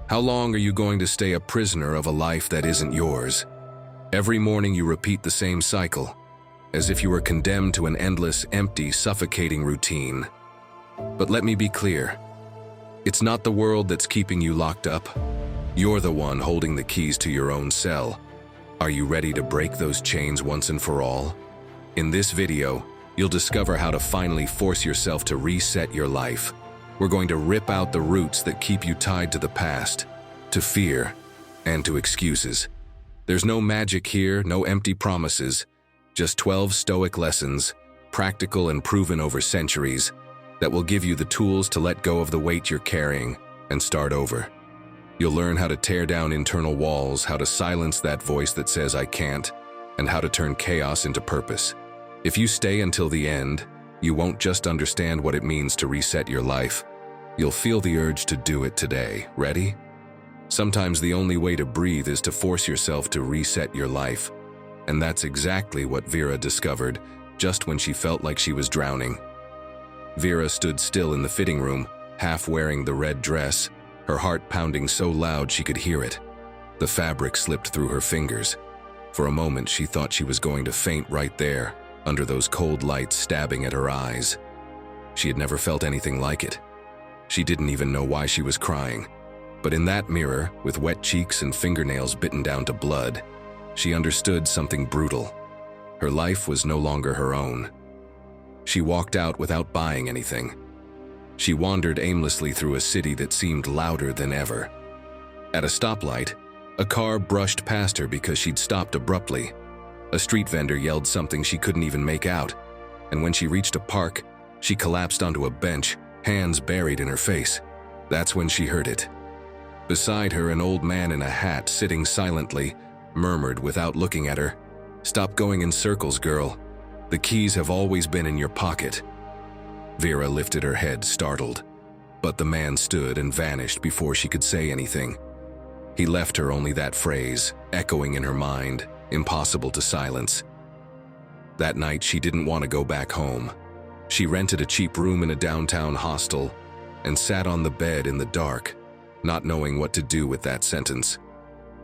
How long are you going to stay a prisoner of a life that isn't yours? Every morning you repeat the same cycle, as if you were condemned to an endless, empty, suffocating routine. But let me be clear. It's not the world that's keeping you locked up. You're the one holding the keys to your own cell. Are you ready to break those chains once and for all? In this video, you'll discover how to finally force yourself to reset your life. We're going to rip out the roots that keep you tied to the past, to fear, and to excuses. There's no magic here, no empty promises, just 12 Stoic lessons, practical and proven over centuries, that will give you the tools to let go of the weight you're carrying and start over. You'll learn how to tear down internal walls, how to silence that voice that says I can't, and how to turn chaos into purpose. If you stay until the end, you won't just understand what it means to reset your life. You'll feel the urge to do it today. Ready? Sometimes the only way to breathe is to force yourself to reset your life. And that's exactly what Vera discovered just when she felt like she was drowning. Vera stood still in the fitting room, half wearing the red dress, her heart pounding so loud she could hear it. The fabric slipped through her fingers. For a moment, she thought she was going to faint right there, under those cold lights stabbing at her eyes. She had never felt anything like it. She didn't even know why she was crying. But in that mirror, with wet cheeks and fingernails bitten down to blood, she understood something brutal. Her life was no longer her own. She walked out without buying anything. She wandered aimlessly through a city that seemed louder than ever. At a stoplight, a car brushed past her because she'd stopped abruptly. A street vendor yelled something she couldn't even make out, and when she reached a park, she collapsed onto a bench, hands buried in her face. That's when she heard it. Beside her, an old man in a hat, sitting silently, murmured without looking at her, "Stop going in circles, girl. The keys have always been in your pocket." Vera lifted her head, startled, but the man stood and vanished before she could say anything. He left her only that phrase, echoing in her mind, impossible to silence. That night, she didn't want to go back home. She rented a cheap room in a downtown hostel and sat on the bed in the dark, not knowing what to do with that sentence.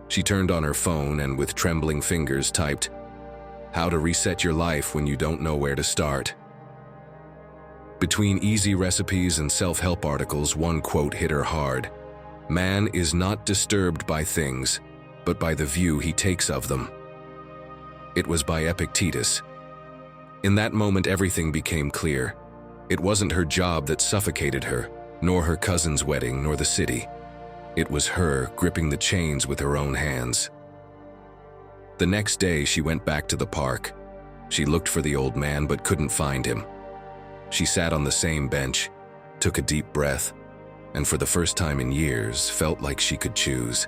She turned on her phone and with trembling fingers typed, "How to reset your life when you don't know where to start." Between easy recipes and self-help articles, one quote hit her hard. "Man is not disturbed by things, but by the view he takes of them." It was by Epictetus. In that moment, everything became clear. It wasn't her job that suffocated her, nor her cousin's wedding, nor the city. It was her gripping the chains with her own hands. The next day, she went back to the park. She looked for the old man but couldn't find him. She sat on the same bench, took a deep breath, and for the first time in years, felt like she could choose.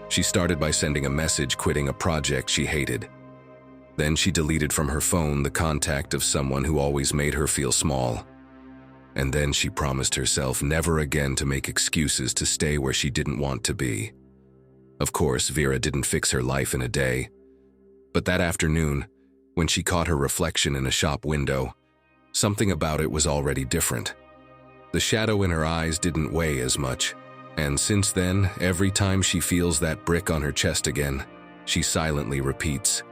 She started by sending a message quitting a project she hated. Then she deleted from her phone the contact of someone who always made her feel small. And then she promised herself never again to make excuses to stay where she didn't want to be. Of course, Vera didn't fix her life in a day. But that afternoon, when she caught her reflection in a shop window, something about it was already different. The shadow in her eyes didn't weigh as much, and since then, every time she feels that brick on her chest again, she silently repeats,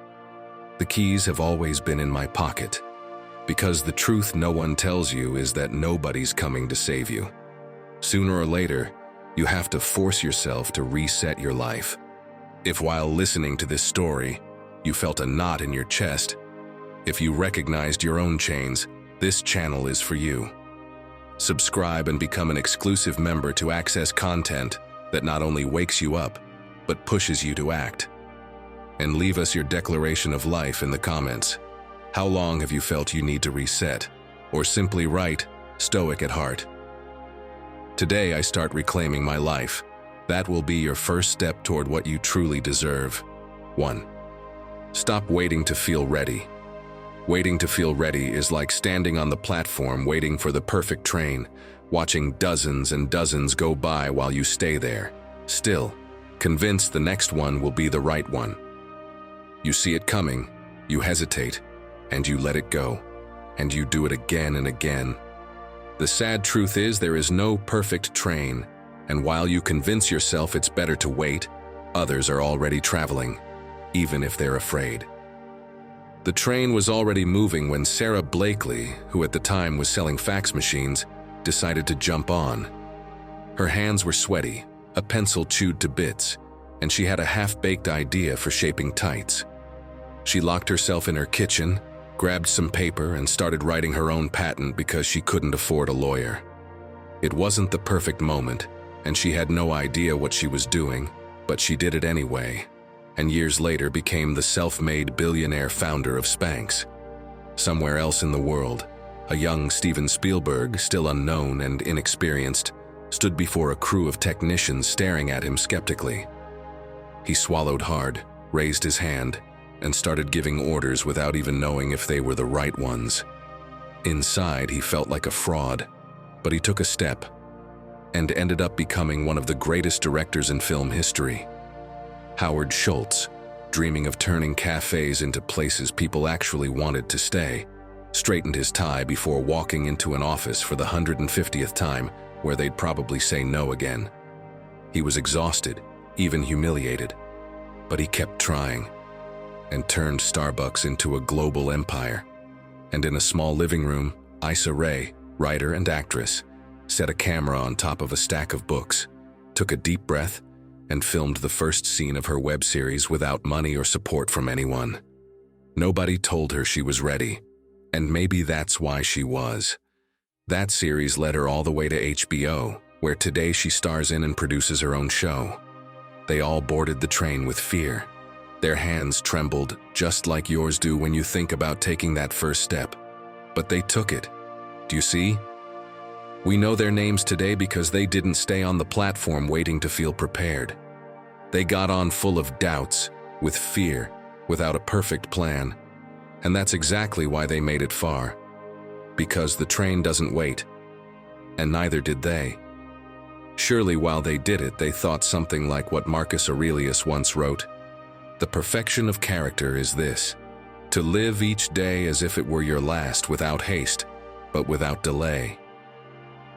"The keys have always been in my pocket." Because the truth no one tells you is that nobody's coming to save you. Sooner or later, you have to force yourself to reset your life. If while listening to this story, you felt a knot in your chest, if you recognized your own chains, this channel is for you. Subscribe and become an exclusive member to access content that not only wakes you up, but pushes you to act. And leave us your declaration of life in the comments. How long have you felt you need to reset? Or simply write, "Stoic at heart." Today I start reclaiming my life. That will be your first step toward what you truly deserve. 1. Stop waiting to feel ready. Waiting to feel ready is like standing on the platform waiting for the perfect train, watching dozens and dozens go by while you stay there, still, convinced the next one will be the right one. You see it coming, you hesitate, and you let it go, and you do it again and again. The sad truth is there is no perfect train, And while you convince yourself it's better to wait, others are already traveling, even if they're afraid. The train was already moving when Sarah Blakely, who at the time was selling fax machines, decided to jump on. Her hands were sweaty, a pencil chewed to bits, and she had a half-baked idea for shaping tights. She locked herself in her kitchen, grabbed some paper, and started writing her own patent because she couldn't afford a lawyer. It wasn't the perfect moment, and she had no idea what she was doing, but she did it anyway, and years later became the self-made billionaire founder of Spanx. Somewhere else in the world, a young Steven Spielberg, still unknown and inexperienced, stood before a crew of technicians staring at him skeptically. He swallowed hard, raised his hand, and started giving orders without even knowing if they were the right ones. Inside, he felt like a fraud, but he took a step and ended up becoming one of the greatest directors in film history. Howard Schultz, dreaming of turning cafes into places people actually wanted to stay, straightened his tie before walking into an office for the 150th time where they'd probably say no again. He was exhausted, even humiliated, but he kept trying and turned Starbucks into a global empire. And in a small living room, Issa Rae, writer and actress, set a camera on top of a stack of books, took a deep breath, and filmed the first scene of her web series without money or support from anyone. Nobody told her she was ready, and maybe that's why she was. That series led her all the way to HBO, where today she stars in and produces her own show. They all boarded the train with fear. Their hands trembled just like yours do when you think about taking that first step. But they took it. Do you see? We know their names today because they didn't stay on the platform waiting to feel prepared. They got on full of doubts, with fear, without a perfect plan. And that's exactly why they made it far. Because the train doesn't wait. And neither did they. Surely while they did it, they thought something like what Marcus Aurelius once wrote: "The perfection of character is this, to live each day as if it were your last, without haste, but without delay."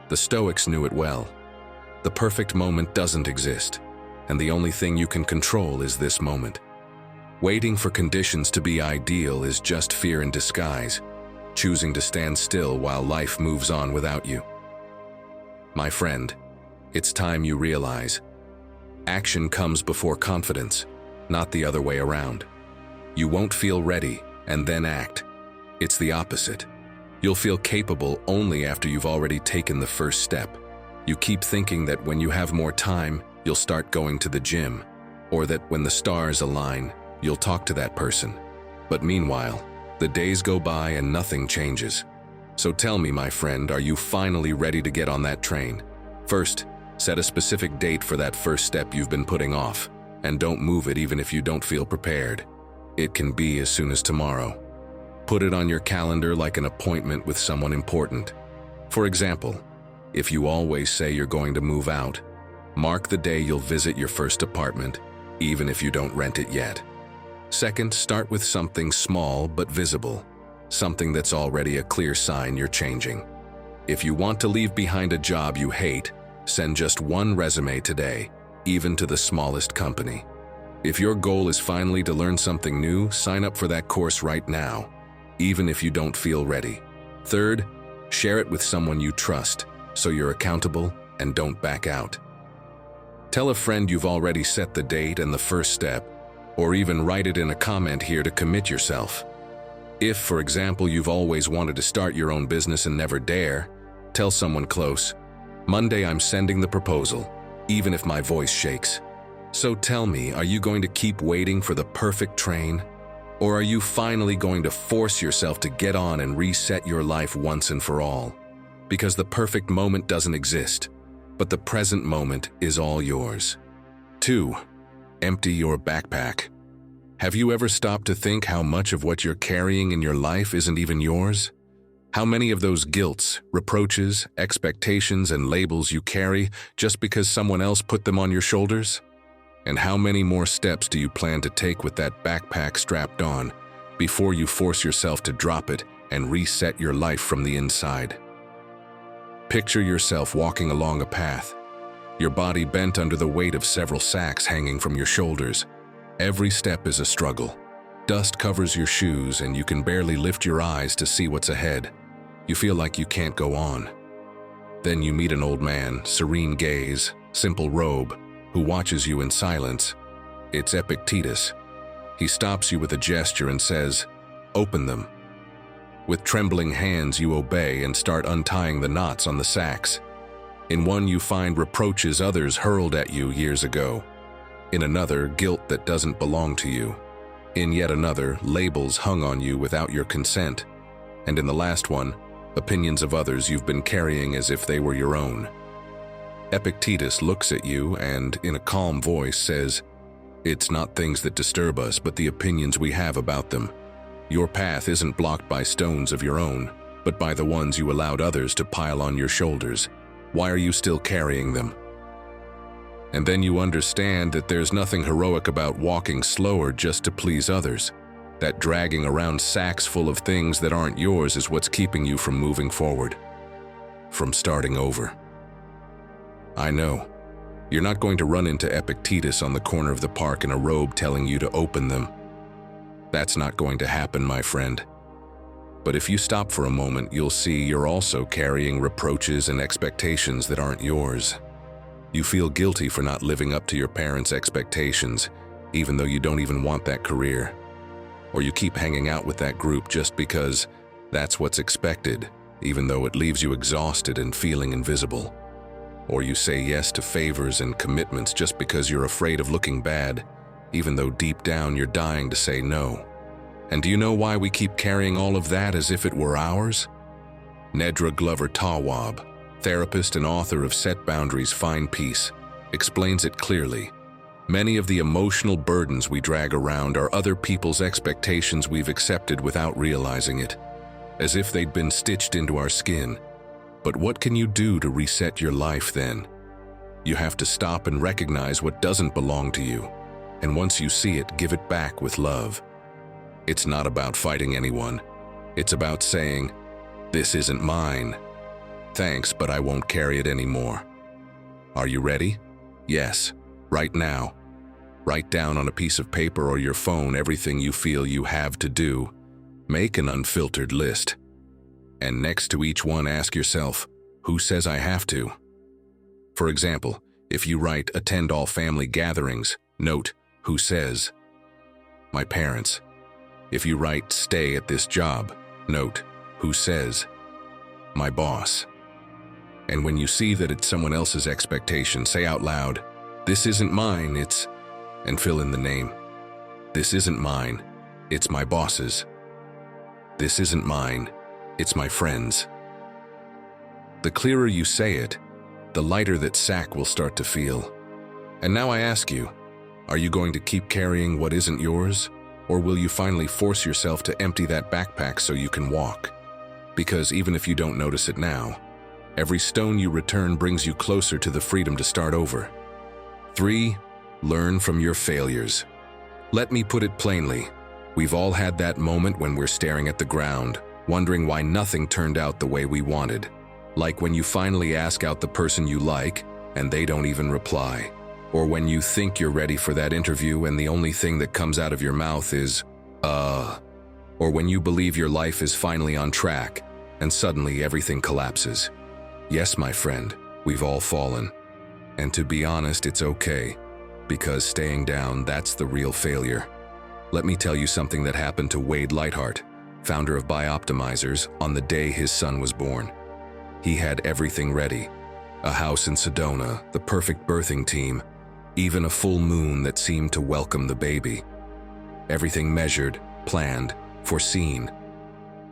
The Stoics knew it well. The perfect moment doesn't exist, and the only thing you can control is this moment. Waiting for conditions to be ideal is just fear in disguise, choosing to stand still while life moves on without you. My friend, it's time you realize, action comes before confidence, not the other way around. You won't feel ready and then act. It's the opposite. You'll feel capable only after you've already taken the first step. You keep thinking that when you have more time, you'll start going to the gym, or that when the stars align, you'll talk to that person. But meanwhile, the days go by and nothing changes. So tell me, my friend, are you finally ready to get on that train? First, set a specific date for that first step you've been putting off, and don't move it even if you don't feel prepared. It can be as soon as tomorrow. Put it on your calendar like an appointment with someone important. For example, if you always say you're going to move out, mark the day you'll visit your first apartment, even if you don't rent it yet. Second, start with something small but visible, something that's already a clear sign you're changing. If you want to leave behind a job you hate, send just one resume today, even to the smallest company. If your goal is finally to learn something new, sign up for that course right now, even if you don't feel ready. Third, share it with someone you trust, so you're accountable and don't back out. Tell a friend you've already set the date and the first step, or even write it in a comment here to commit yourself. If, for example, you've always wanted to start your own business and never dare, tell someone close, "Monday I'm sending the proposal, even if my voice shakes." So tell me, are you going to keep waiting for the perfect train? Or are you finally going to force yourself to get on and reset your life once and for all? Because the perfect moment doesn't exist, but the present moment is all yours. 2. Empty your backpack. Have you ever stopped to think how much of what you're carrying in your life isn't even yours? How many of those guilts, reproaches, expectations, and labels you carry just because someone else put them on your shoulders? And how many more steps do you plan to take with that backpack strapped on before you force yourself to drop it and reset your life from the inside? Picture yourself walking along a path. your body bent under the weight of several sacks hanging from your shoulders. Every step is a struggle. Dust covers your shoes and you can barely lift your eyes to see what's ahead. You feel like you can't go on. Then you meet an old man, serene gaze, simple robe, who watches you in silence. It's Epictetus. He stops you with a gesture and says, "Open them." With trembling hands you obey and start untying the knots on the sacks. In one you find reproaches others hurled at you years ago. In another, guilt that doesn't belong to you. In yet another, labels hung on you without your consent. And in the last one, opinions of others you've been carrying as if they were your own. Epictetus looks at you and, in a calm voice, says, "It's not things that disturb us, but the opinions we have about them. Your path isn't blocked by stones of your own, but by the ones you allowed others to pile on your shoulders. Why are you still carrying them?" And then you understand that there's nothing heroic about walking slower just to please others. That dragging around sacks full of things that aren't yours is what's keeping you from moving forward, from starting over. I know, you're not going to run into Epictetus on the corner of the park in a robe telling you to open them. That's not going to happen, my friend. But if you stop for a moment, you'll see you're also carrying reproaches and expectations that aren't yours. You feel guilty for not living up to your parents' expectations, even though you don't even want that career. Or you keep hanging out with that group just because that's what's expected, even though it leaves you exhausted and feeling invisible. Or you say yes to favors and commitments just because you're afraid of looking bad, even though deep down you're dying to say no. And do you know why we keep carrying all of that as if it were ours? Nedra Glover Tawwab, therapist and author of Set Boundaries, Find Peace, explains it clearly. Many of the emotional burdens we drag around are other people's expectations we've accepted without realizing it, as if they'd been stitched into our skin. But what can you do to reset your life then? You have to stop and recognize what doesn't belong to you, and once you see it, give it back with love. It's not about fighting anyone. It's about saying, "This isn't mine. Thanks, but I won't carry it anymore." Are you ready? Yes, right now. Write down on a piece of paper or your phone everything you feel you have to do. Make an unfiltered list. And next to each one, ask yourself, who says I have to? For example, if you write attend all family gatherings, note, who says? My parents. If you write stay at this job, note, who says? My boss. And when you see that it's someone else's expectation, say out loud, "This isn't mine, it's," and fill in the name. "This isn't mine, it's my boss's." "This isn't mine, it's my friend's." The clearer you say it, the lighter that sack will start to feel. And now I ask you, are you going to keep carrying what isn't yours? Or will you finally force yourself to empty that backpack so you can walk? Because even if you don't notice it now, every stone you return brings you closer to the freedom to start over. 3. Learn from your failures. Let me put it plainly. We've all had that moment when we're staring at the ground, wondering why nothing turned out the way we wanted. Like when you finally ask out the person you like, and they don't even reply. Or when you think you're ready for that interview and the only thing that comes out of your mouth is, Or when you believe your life is finally on track, and suddenly everything collapses. Yes, my friend, we've all fallen. And to be honest, it's okay, because staying down, that's the real failure. Let me tell you something that happened to Wade Lightheart, founder of Bioptimizers, on the day his son was born. He had everything ready. A house in Sedona, the perfect birthing team, even a full moon that seemed to welcome the baby. Everything measured, planned, foreseen.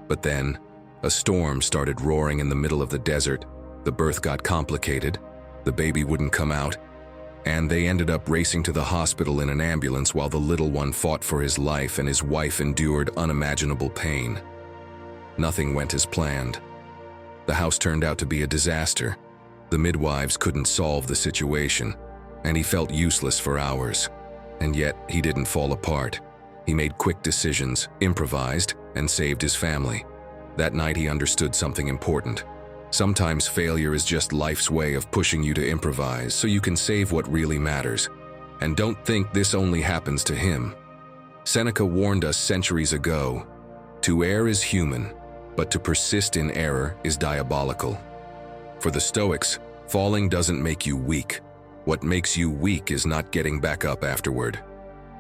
But then, a storm started roaring in the middle of the desert, the birth got complicated, the baby wouldn't come out, and they ended up racing to the hospital in an ambulance while the little one fought for his life and his wife endured unimaginable pain. Nothing went as planned. The house turned out to be a disaster. The midwives couldn't solve the situation, and he felt useless for hours. And yet, he didn't fall apart. He made quick decisions, improvised, and saved his family. That night he understood something important. Sometimes failure is just life's way of pushing you to improvise so you can save what really matters. And don't think this only happens to him. Seneca warned us centuries ago, "To err is human, but to persist in error is diabolical." For the Stoics, falling doesn't make you weak. What makes you weak is not getting back up afterward.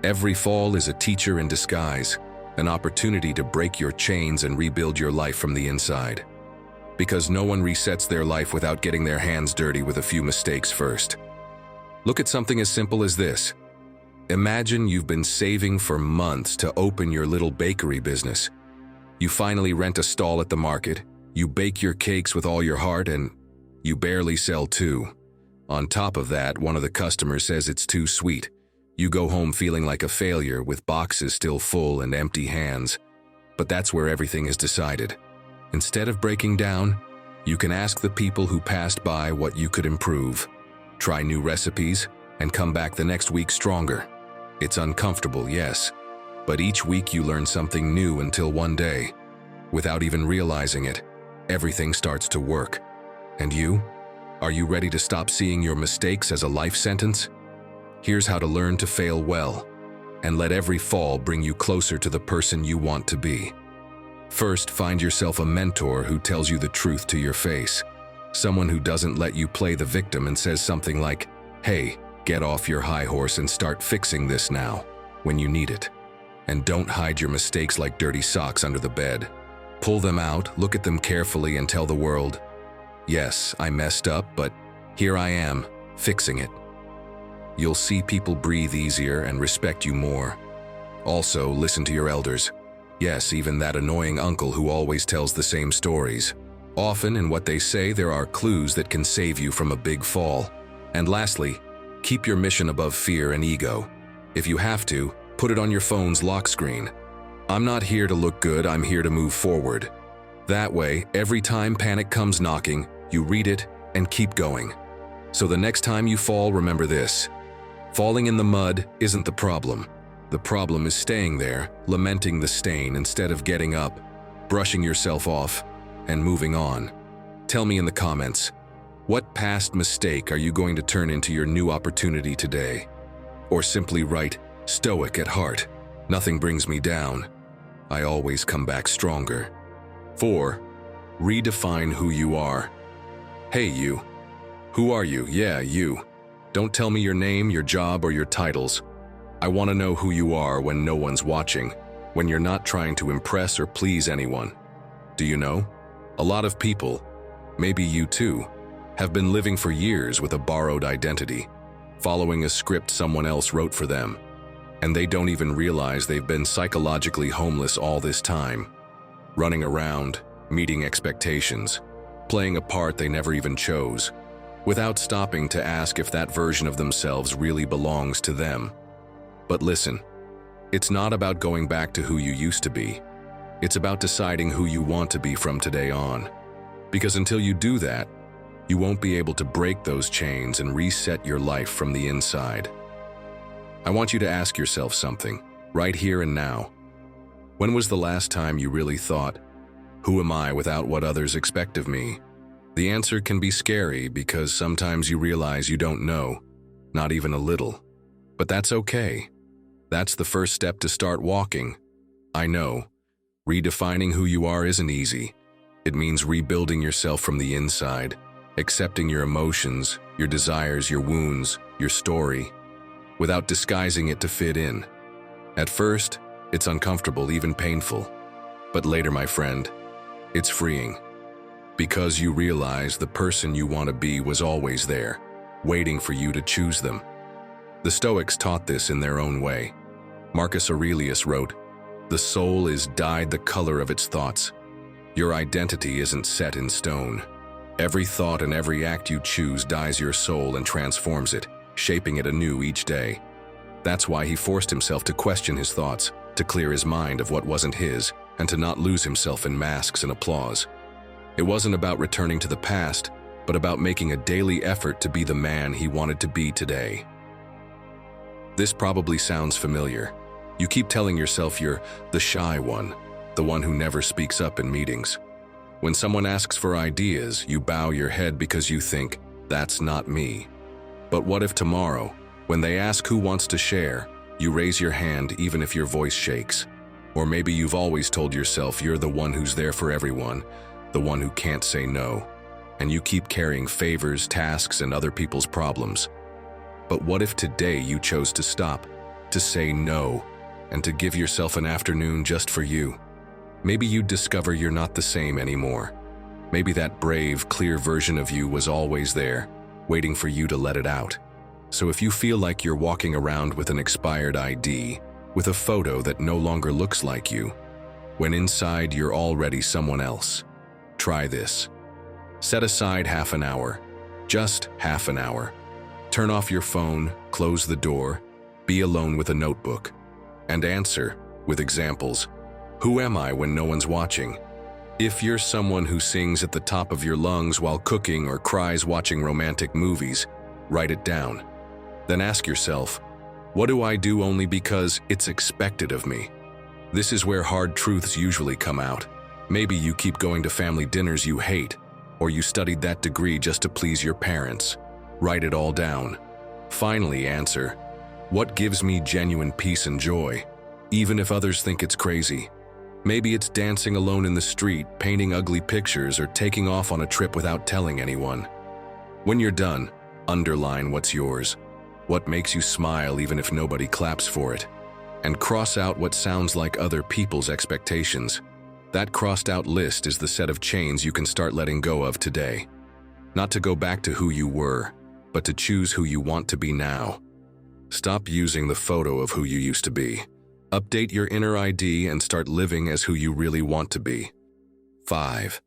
Every fall is a teacher in disguise, an opportunity to break your chains and rebuild your life from the inside. Because no one resets their life without getting their hands dirty with a few mistakes first. Look at something as simple as this. Imagine you've been saving for months to open your little bakery business. You finally rent a stall at the market, you bake your cakes with all your heart, and you barely sell two. On top of that, one of the customers says it's too sweet. You go home feeling like a failure with boxes still full and empty hands. But that's where everything is decided. Instead of breaking down, you can ask the people who passed by what you could improve. Try new recipes and come back the next week stronger. It's uncomfortable, yes, but each week you learn something new until one day, without even realizing it, everything starts to work. And you? Are you ready to stop seeing your mistakes as a life sentence? Here's how to learn to fail well, and let every fall bring you closer to the person you want to be. First, find yourself a mentor who tells you the truth to your face. Someone who doesn't let you play the victim and says something like, "Hey, get off your high horse and start fixing this now," when you need it. And don't hide your mistakes like dirty socks under the bed. Pull them out, look at them carefully, and tell the world, "Yes, I messed up, but here I am, fixing it." You'll see people breathe easier and respect you more. Also, listen to your elders. Yes, even that annoying uncle who always tells the same stories. Often in what they say, there are clues that can save you from a big fall. And lastly, keep your mission above fear and ego. If you have to, put it on your phone's lock screen. I'm not here to look good, I'm here to move forward. That way, every time panic comes knocking, you read it and keep going. So the next time you fall, remember this. Falling in the mud isn't the problem. The problem is staying there, lamenting the stain instead of getting up, brushing yourself off, and moving on. Tell me in the comments, what past mistake are you going to turn into your new opportunity today? Or simply write, "Stoic at heart. Nothing brings me down. I always come back stronger." 4. Redefine who you are. Hey you. Who are you? Yeah, you. Don't tell me your name, your job, or your titles. I want to know who you are when no one's watching, when you're not trying to impress or please anyone. Do you know? A lot of people, maybe you too, have been living for years with a borrowed identity, following a script someone else wrote for them, and they don't even realize they've been psychologically homeless all this time, running around, meeting expectations, playing a part they never even chose, without stopping to ask if that version of themselves really belongs to them. But listen, it's not about going back to who you used to be. It's about deciding who you want to be from today on. Because until you do that, you won't be able to break those chains and reset your life from the inside. I want you to ask yourself something, right here and now. When was the last time you really thought, "Who am I without what others expect of me?" The answer can be scary because sometimes you realize you don't know, not even a little. But that's okay. That's the first step to start walking. I know, redefining who you are isn't easy. It means rebuilding yourself from the inside, accepting your emotions, your desires, your wounds, your story, without disguising it to fit in. At first, it's uncomfortable, even painful. But later, my friend, it's freeing. Because you realize the person you want to be was always there, waiting for you to choose them. The Stoics taught this in their own way. Marcus Aurelius wrote, "The soul is dyed the color of its thoughts. Your identity isn't set in stone. Every thought and every act you choose dyes your soul and transforms it, shaping it anew each day." That's why he forced himself to question his thoughts, to clear his mind of what wasn't his, and to not lose himself in masks and applause. It wasn't about returning to the past, but about making a daily effort to be the man he wanted to be today. This probably sounds familiar. You keep telling yourself you're the shy one, the one who never speaks up in meetings. When someone asks for ideas, you bow your head because you think, that's not me. But what if tomorrow, when they ask who wants to share, you raise your hand even if your voice shakes? Or maybe you've always told yourself you're the one who's there for everyone, the one who can't say no, and you keep carrying favors, tasks, and other people's problems. But what if today you chose to stop, to say no, and to give yourself an afternoon just for you? Maybe you'd discover you're not the same anymore. Maybe that brave, clear version of you was always there, waiting for you to let it out. So if you feel like you're walking around with an expired ID, with a photo that no longer looks like you, when inside you're already someone else, try this. Set aside half an hour, just half an hour. Turn off your phone, close the door, be alone with a notebook, and answer, with examples, who am I when no one's watching? If you're someone who sings at the top of your lungs while cooking or cries watching romantic movies, write it down. Then ask yourself, what do I do only because it's expected of me? This is where hard truths usually come out. Maybe you keep going to family dinners you hate, or you studied that degree just to please your parents. Write it all down. Finally, answer, what gives me genuine peace and joy, even if others think it's crazy? Maybe it's dancing alone in the street, painting ugly pictures, or taking off on a trip without telling anyone. When you're done, underline what's yours. What makes you smile even if nobody claps for it? And cross out what sounds like other people's expectations. That crossed out list is the set of chains you can start letting go of today. Not to go back to who you were, but to choose who you want to be now. Stop using the photo of who you used to be. Update your inner ID and start living as who you really want to be. 5.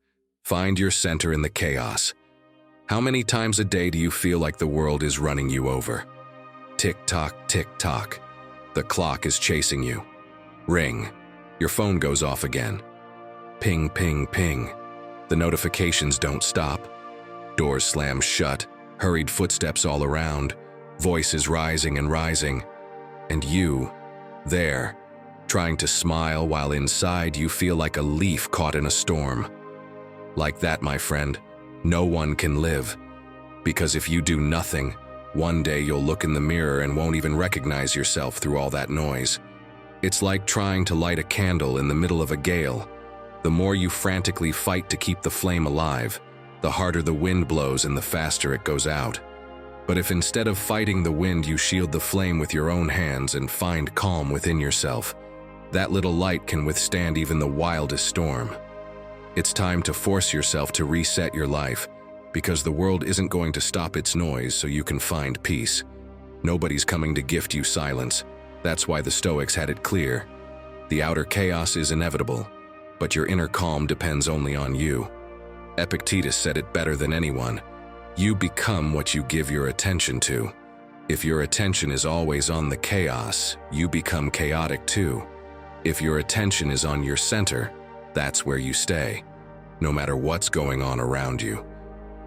Find your center in the chaos. How many times a day do you feel like the world is running you over? Tick-tock, tick-tock. The clock is chasing you. Ring. Your phone goes off again. Ping, ping, ping. The notifications don't stop. Doors slam shut, hurried footsteps all around, voices rising and rising. And you, there, trying to smile while inside you feel like a leaf caught in a storm. Like that, my friend, no one can live. Because if you do nothing, one day you'll look in the mirror and won't even recognize yourself through all that noise. It's like trying to light a candle in the middle of a gale. The more you frantically fight to keep the flame alive, the harder the wind blows and the faster it goes out. But if instead of fighting the wind you shield the flame with your own hands and find calm within yourself, that little light can withstand even the wildest storm. It's time to force yourself to reset your life, because the world isn't going to stop its noise so you can find peace. Nobody's coming to gift you silence. That's why the Stoics had it clear. The outer chaos is inevitable, but your inner calm depends only on you. Epictetus said it better than anyone. You become what you give your attention to. If your attention is always on the chaos, you become chaotic too. If your attention is on your center, that's where you stay, no matter what's going on around you.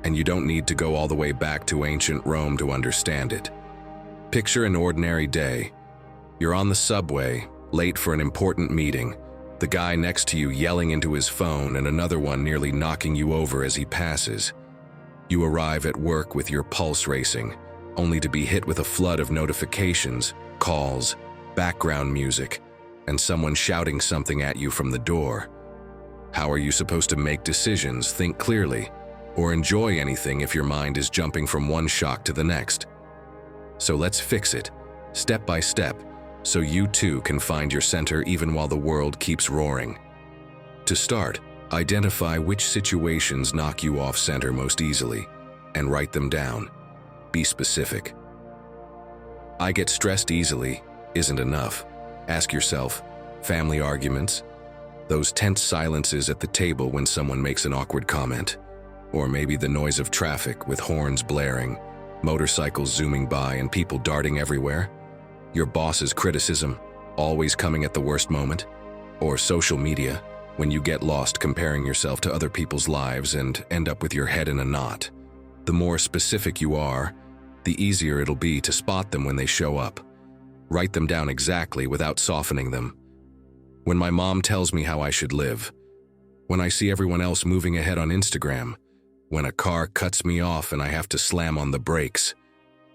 And you don't need to go all the way back to ancient Rome to understand it. Picture an ordinary day. You're on the subway, late for an important meeting, the guy next to you yelling into his phone and another one nearly knocking you over as he passes. You arrive at work with your pulse racing, only to be hit with a flood of notifications, calls, background music, and someone shouting something at you from the door. How are you supposed to make decisions, think clearly, or enjoy anything if your mind is jumping from one shock to the next? So let's fix it, step by step, so you too can find your center even while the world keeps roaring. To start, identify which situations knock you off center most easily, and write them down. Be specific. I get stressed easily isn't enough. Ask yourself, family arguments? Those tense silences at the table when someone makes an awkward comment? Or maybe the noise of traffic with horns blaring, motorcycles zooming by and people darting everywhere? Your boss's criticism, always coming at the worst moment? Or social media, when you get lost comparing yourself to other people's lives and end up with your head in a knot? The more specific you are, the easier it'll be to spot them when they show up. Write them down exactly without softening them. When my mom tells me how I should live, When I see everyone else moving ahead on Instagram, when a car cuts me off and I have to slam on the brakes.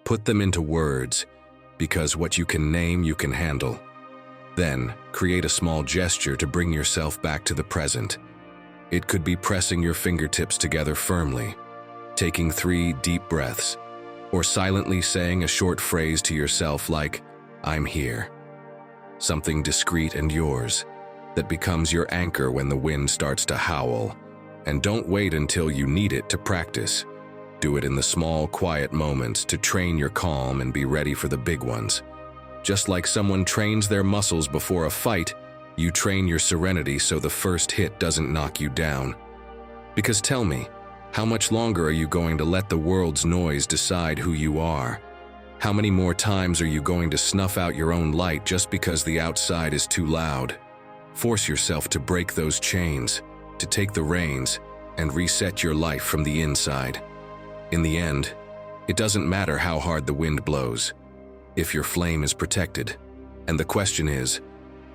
Put them into words, because what you can name, you can handle. Then, create a small gesture to bring yourself back to the present. It could be pressing your fingertips together firmly, taking 3 deep breaths, or silently saying a short phrase to yourself like, "I'm here." Something discreet and yours, that becomes your anchor when the wind starts to howl. And don't wait until you need it to practice. Do it in the small, quiet moments to train your calm and be ready for the big ones. Just like someone trains their muscles before a fight, you train your serenity so the first hit doesn't knock you down. Because tell me, how much longer are you going to let the world's noise decide who you are? How many more times are you going to snuff out your own light just because the outside is too loud? Force yourself to break those chains, to take the reins, and reset your life from the inside. In the end, it doesn't matter how hard the wind blows, if your flame is protected. And the question is,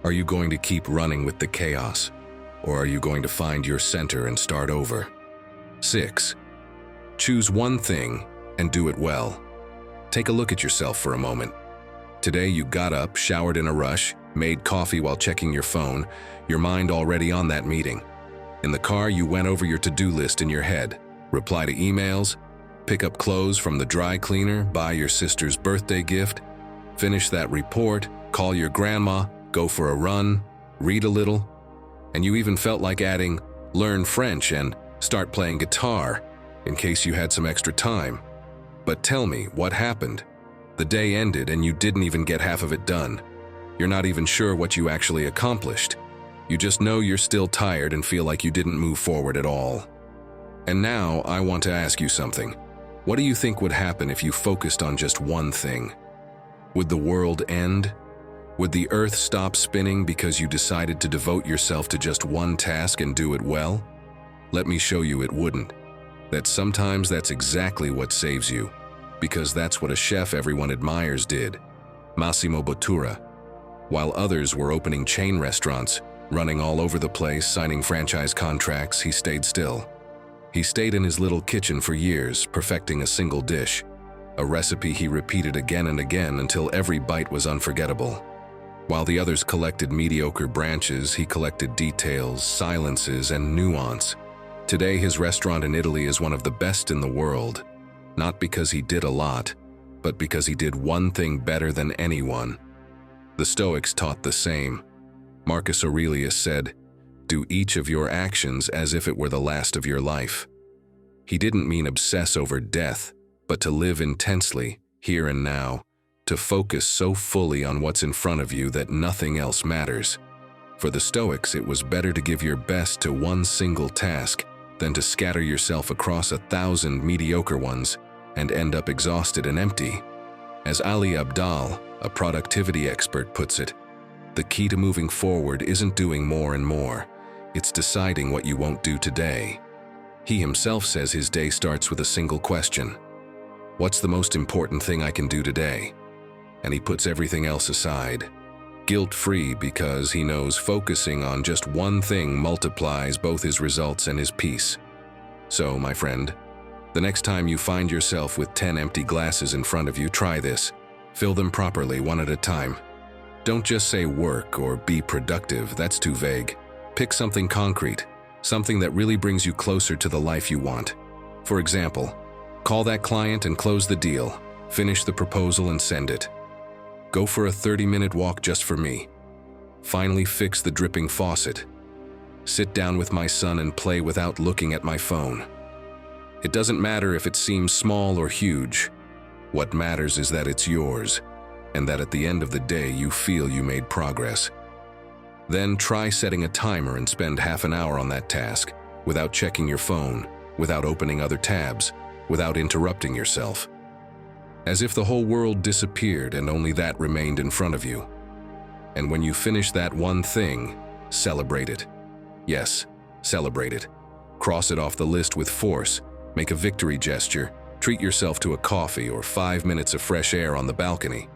are you going to keep running with the chaos, or are you going to find your center and start over? 6. Choose one thing and do it well. Take a look at yourself for a moment. Today you got up, showered in a rush, made coffee while checking your phone, your mind already on that meeting. In the car, you went over your to-do list in your head, reply to emails, pick up clothes from the dry cleaner, buy your sister's birthday gift, finish that report, call your grandma, go for a run, read a little, and you even felt like adding, learn French and start playing guitar in case you had some extra time. But tell me, what happened? The day ended and you didn't even get half of it done. You're not even sure what you actually accomplished. You just know you're still tired and feel like you didn't move forward at all. And now I want to ask you something. What do you think would happen if you focused on just one thing? Would the world end? Would the earth stop spinning because you decided to devote yourself to just one task and do it well? Let me show you it wouldn't. That sometimes that's exactly what saves you, because that's what a chef everyone admires did, Massimo Bottura. While others were opening chain restaurants, running all over the place, signing franchise contracts, he stayed still. He stayed in his little kitchen for years, perfecting a single dish, a recipe he repeated again and again until every bite was unforgettable. While the others collected mediocre branches, he collected details, silences, and nuance. Today, his restaurant in Italy is one of the best in the world, not because he did a lot, but because he did one thing better than anyone. The Stoics taught the same. Marcus Aurelius said, "Do each of your actions as if it were the last of your life." He didn't mean obsess over death, but to live intensely, here and now, to focus so fully on what's in front of you that nothing else matters. For the Stoics, it was better to give your best to one single task than to scatter yourself across 1,000 mediocre ones and end up exhausted and empty. As Ali Abdal, a productivity expert, puts it, the key to moving forward isn't doing more and more, it's deciding what you won't do today. He himself says his day starts with a single question. What's the most important thing I can do today? And he puts everything else aside. Guilt-free, because he knows focusing on just one thing multiplies both his results and his peace. So, my friend, the next time you find yourself with 10 empty glasses in front of you, try this. Fill them properly, one at a time. Don't just say work or be productive, that's too vague. Pick something concrete, something that really brings you closer to the life you want. For example, call that client and close the deal, finish the proposal and send it. Go for a 30-minute walk just for me. Finally fix the dripping faucet. Sit down with my son and play without looking at my phone. It doesn't matter if it seems small or huge. What matters is that it's yours, and that at the end of the day you feel you made progress. Then try setting a timer and spend half an hour on that task, without checking your phone, without opening other tabs, without interrupting yourself. As if the whole world disappeared and only that remained in front of you. And when you finish that one thing, celebrate it. Yes, celebrate it. Cross it off the list with force, make a victory gesture, treat yourself to a coffee or 5 minutes of fresh air on the balcony.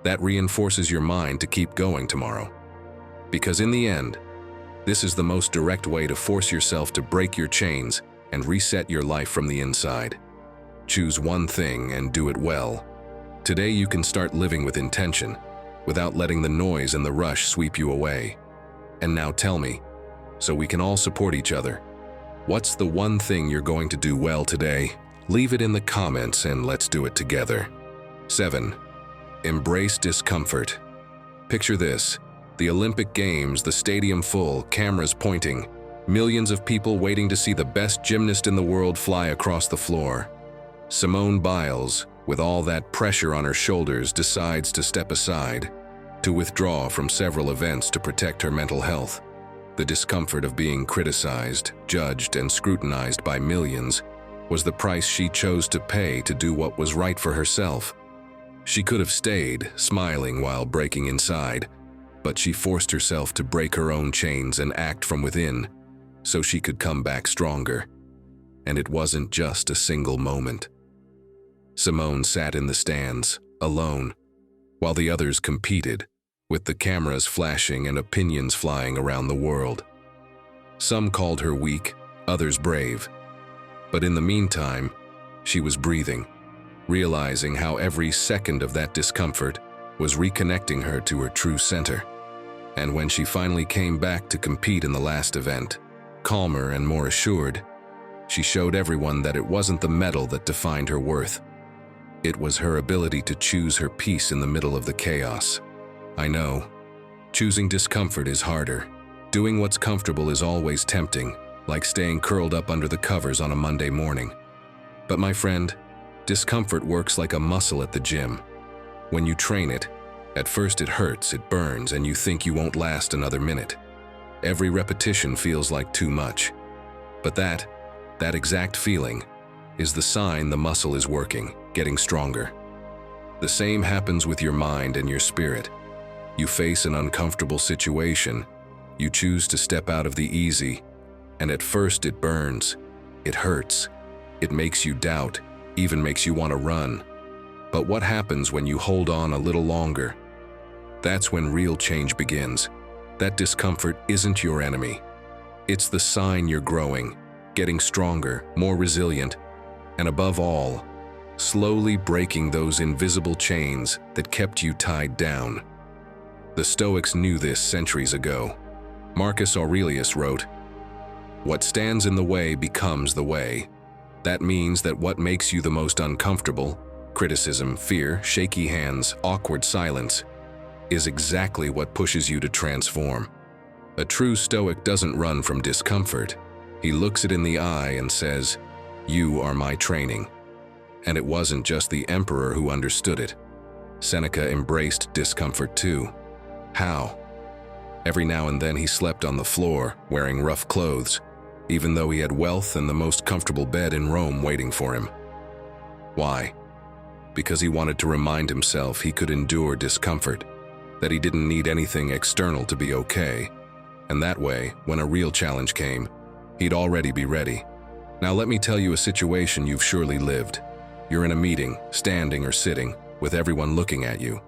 That reinforces your mind to keep going tomorrow. Because in the end, This is the most direct way to force yourself to break your chains and reset your life from the inside. Choose one thing and do it well. Today you can start living with intention, without letting the noise and the rush sweep you away. And now tell me, so we can all support each other, what's the one thing you're going to do well today? Leave it in the comments and let's do it together. 7. Embrace discomfort. Picture this: the Olympic Games, the stadium full, cameras pointing, millions of people waiting to see the best gymnast in the world fly across the floor. Simone Biles, with all that pressure on her shoulders, decides to step aside, to withdraw from several events to protect her mental health. The discomfort of being criticized, judged, and scrutinized by millions was the price she chose to pay to do what was right for herself. She could have stayed, smiling while breaking inside, but she forced herself to break her own chains and act from within, so she could come back stronger. And it wasn't just a single moment. Simone sat in the stands, alone, while the others competed, with the cameras flashing and opinions flying around the world. Some called her weak, others brave. But in the meantime, she was breathing, realizing how every second of that discomfort was reconnecting her to her true center. And when she finally came back to compete in the last event, calmer and more assured, she showed everyone that it wasn't the medal that defined her worth. It was her ability to choose her peace in the middle of the chaos. I know, choosing discomfort is harder. Doing what's comfortable is always tempting, like staying curled up under the covers on a Monday morning. But my friend, discomfort works like a muscle at the gym. When you train it, at first it hurts, it burns, and you think you won't last another minute. Every repetition feels like too much. But that exact feeling is the sign the muscle is working, getting stronger. The same happens with your mind and your spirit. You face an uncomfortable situation, you choose to step out of the easy, and at first it burns, it hurts, it makes you doubt, even makes you want to run. But what happens when you hold on a little longer? That's when real change begins. That discomfort isn't your enemy. It's the sign you're growing, getting stronger, more resilient, and above all, slowly breaking those invisible chains that kept you tied down. The Stoics knew this centuries ago. Marcus Aurelius wrote, "What stands in the way becomes the way." That means that what makes you the most uncomfortable, criticism, fear, shaky hands, awkward silence, is exactly what pushes you to transform. A true Stoic doesn't run from discomfort. He looks it in the eye and says, "You are my training." And it wasn't just the emperor who understood it. Seneca embraced discomfort too. How? Every now and then he slept on the floor, wearing rough clothes, even though he had wealth and the most comfortable bed in Rome waiting for him. Why? Because he wanted to remind himself he could endure discomfort, that he didn't need anything external to be okay. And that way, when a real challenge came, he'd already be ready. Now let me tell you a situation you've surely lived. You're in a meeting, standing or sitting, with everyone looking at you.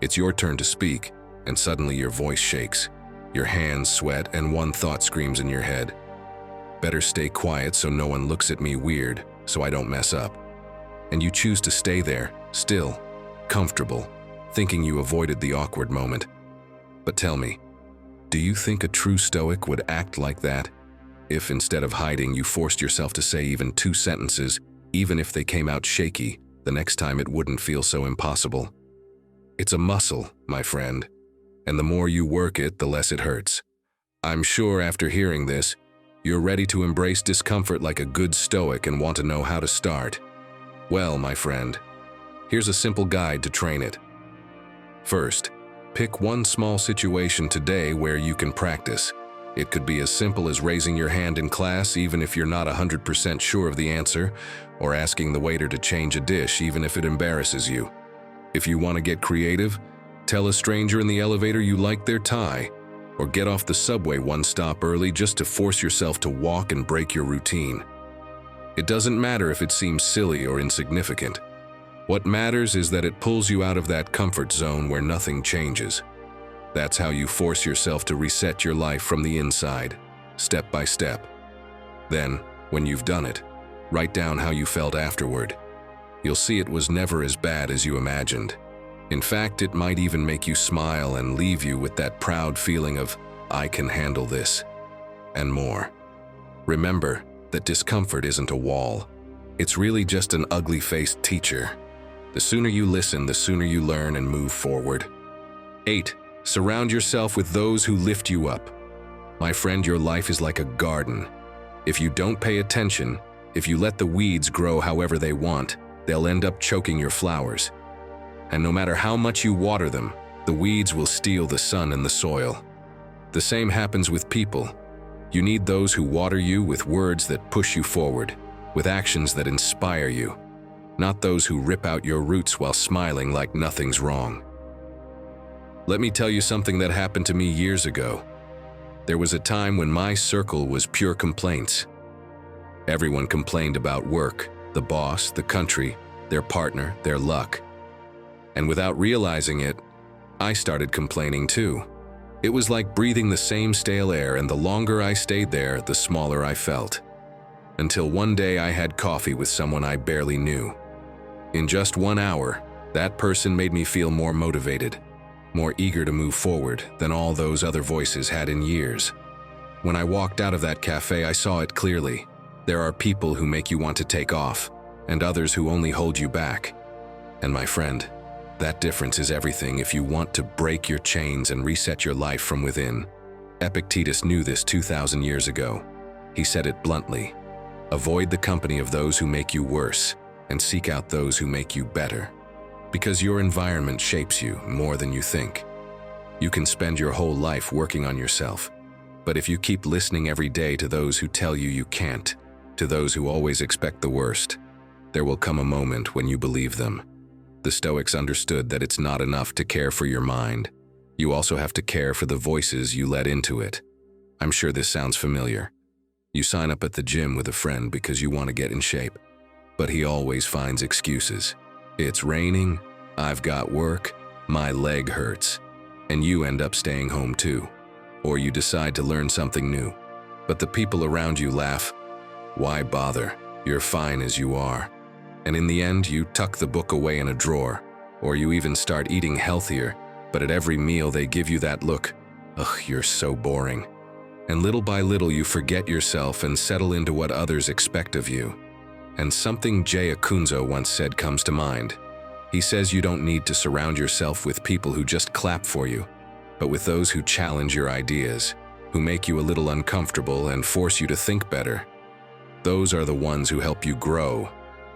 It's your turn to speak, and suddenly your voice shakes. Your hands sweat and one thought screams in your head. Better stay quiet so no one looks at me weird, so I don't mess up. And you choose to stay there, still, comfortable, thinking you avoided the awkward moment. But tell me, do you think a true Stoic would act like that? If instead of hiding you forced yourself to say even 2 sentences, even if they came out shaky, the next time it wouldn't feel so impossible. It's a muscle, my friend, and the more you work it, the less it hurts. I'm sure after hearing this, you're ready to embrace discomfort like a good Stoic and want to know how to start. Well, my friend, here's a simple guide to train it. First, pick one small situation today where you can practice. It could be as simple as raising your hand in class even if you're not 100% sure of the answer, or asking the waiter to change a dish even if it embarrasses you. If you want to get creative, tell a stranger in the elevator you like their tie, or get off the subway one stop early just to force yourself to walk and break your routine. It doesn't matter if it seems silly or insignificant. What matters is that it pulls you out of that comfort zone where nothing changes. That's how you force yourself to reset your life from the inside, step by step. Then, when you've done it, write down how you felt afterward. You'll see it was never as bad as you imagined. In fact, it might even make you smile and leave you with that proud feeling of, I can handle this, and more. Remember that discomfort isn't a wall. It's really just an ugly-faced teacher. The sooner you listen, the sooner you learn and move forward. 8. Surround yourself with those who lift you up. My friend, your life is like a garden. If you don't pay attention, if you let the weeds grow however they want, they'll end up choking your flowers. And no matter how much you water them, the weeds will steal the sun and the soil. The same happens with people. You need those who water you with words that push you forward, with actions that inspire you, not those who rip out your roots while smiling like nothing's wrong. Let me tell you something that happened to me years ago. There was a time when my circle was pure complaints. Everyone complained about work, the boss, the country, their partner, their luck. And without realizing it, I started complaining too. It was like breathing the same stale air, and the longer I stayed there, the smaller I felt. Until one day I had coffee with someone I barely knew. In just 1 hour, that person made me feel more motivated, more eager to move forward than all those other voices had in years. When I walked out of that cafe, I saw it clearly. There are people who make you want to take off, and others who only hold you back. And my friend, that difference is everything if you want to break your chains and reset your life from within. Epictetus knew this 2,000 years ago. He said it bluntly: avoid the company of those who make you worse, and seek out those who make you better. Because your environment shapes you more than you think. You can spend your whole life working on yourself, but if you keep listening every day to those who tell you you can't, to those who always expect the worst, there will come a moment when you believe them. The Stoics understood that it's not enough to care for your mind. You also have to care for the voices you let into it. I'm sure this sounds familiar. You sign up at the gym with a friend because you want to get in shape, but he always finds excuses. It's raining, I've got work, my leg hurts, and you end up staying home too. Or you decide to learn something new, but the people around you laugh. Why bother? You're fine as you are. And in the end, you tuck the book away in a drawer, or you even start eating healthier, but at every meal they give you that look, ugh, you're so boring. And little by little you forget yourself and settle into what others expect of you. And something Jay Akunzo once said comes to mind. He says you don't need to surround yourself with people who just clap for you, but with those who challenge your ideas, who make you a little uncomfortable and force you to think better. Those are the ones who help you grow,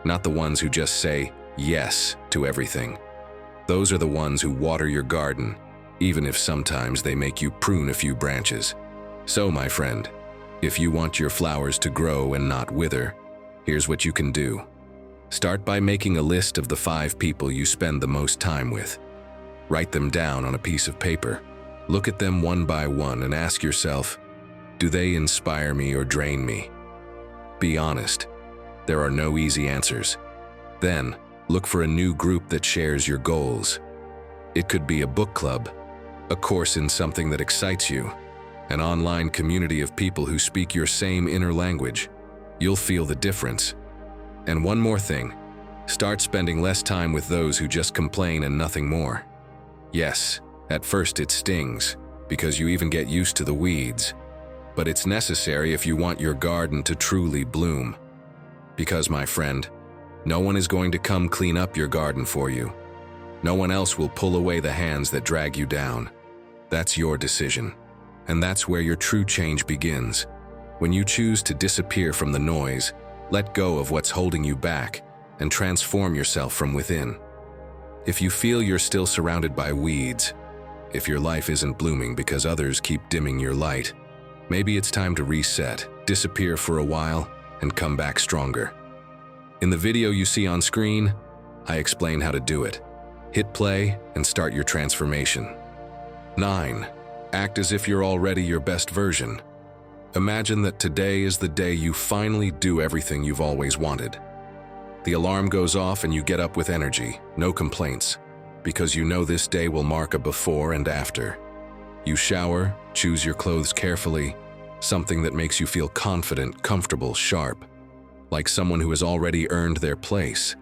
not the ones who just say yes to everything. Those are the ones who water your garden, even if sometimes they make you prune a few branches. So, my friend, if you want your flowers to grow and not wither, here's what you can do. Start by making a list of the 5 people you spend the most time with. Write them down on a piece of paper. Look at them one by one and ask yourself, do they inspire me or drain me? Be honest. There are no easy answers. Then, look for a new group that shares your goals. It could be a book club, a course in something that excites you, an online community of people who speak your same inner language. You'll feel the difference. And one more thing, start spending less time with those who just complain and nothing more. Yes, at first it stings, because you even get used to the weeds, but it's necessary if you want your garden to truly bloom. Because, my friend, no one is going to come clean up your garden for you. No one else will pull away the hands that drag you down. That's your decision. And that's where your true change begins. When you choose to disappear from the noise, let go of what's holding you back, and transform yourself from within. If you feel you're still surrounded by weeds, if your life isn't blooming because others keep dimming your light, maybe it's time to reset, disappear for a while, and come back stronger. In the video you see on screen, I explain how to do it. Hit play and start your transformation. 9. Act as if you're already your best version. Imagine that today is the day you finally do everything you've always wanted. The alarm goes off and you get up with energy, no complaints, because you know this day will mark a before and after. You shower, choose your clothes carefully, something that makes you feel confident, comfortable, sharp, like someone who has already earned their place.